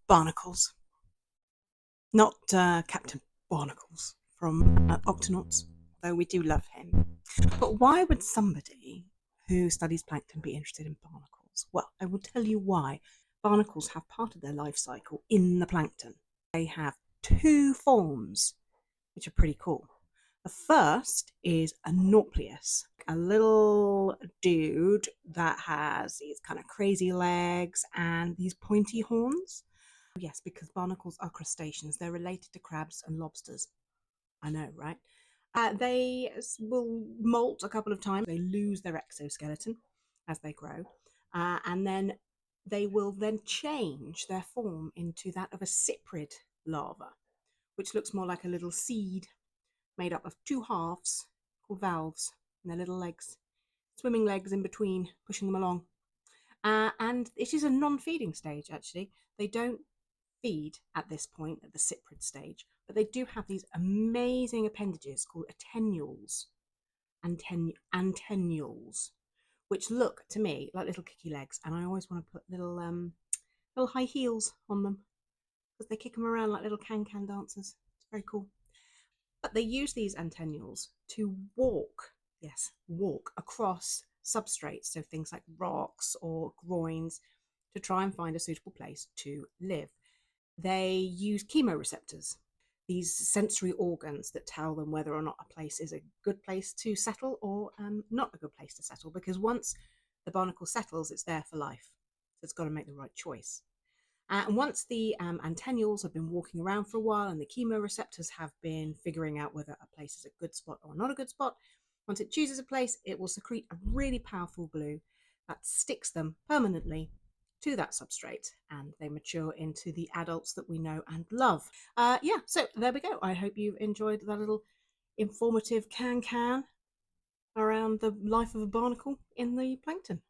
Barnacles. Not Captain Barnacles from Octonauts, though we do love him. But why would somebody who studies plankton be interested in barnacles? Well, I will tell you why. Barnacles have part of their life cycle in the plankton. They have two forms, which are pretty cool. The first is a nauplius, a little dude that has these kind of crazy legs and these pointy horns. Yes, because barnacles are crustaceans. They're related to crabs and lobsters. I know, right? They will molt a couple of times. They lose their exoskeleton as they grow. And then they will then change their form into that of a cyprid larva, which looks more like a little seed made up of two halves called valves and their little legs, swimming legs in between, pushing them along. And it is a non-feeding stage, actually. They don't feed at this point, at the cyprid stage, but they do have these amazing appendages called antennules, which look to me like little kicky legs, and I always want to put little high heels on them because they kick them around like little can dancers. It's very cool. But they use these antennules to walk, yes, walk across substrates, so things like rocks or groins, to try and find a suitable place to live. They use chemoreceptors, these sensory organs that tell them whether or not a place is a good place to settle or not a good place to settle, because once the barnacle settles, it's there for life. So it's got to make the right choice. And once the antennules have been walking around for a while and the chemoreceptors have been figuring out whether a place is a good spot or not a good spot, once it chooses a place, it will secrete a really powerful glue that sticks them permanently to that substrate, and they mature into the adults that we know and love. Yeah, so there we go. I hope you've enjoyed that little informative can around the life of a barnacle in the plankton.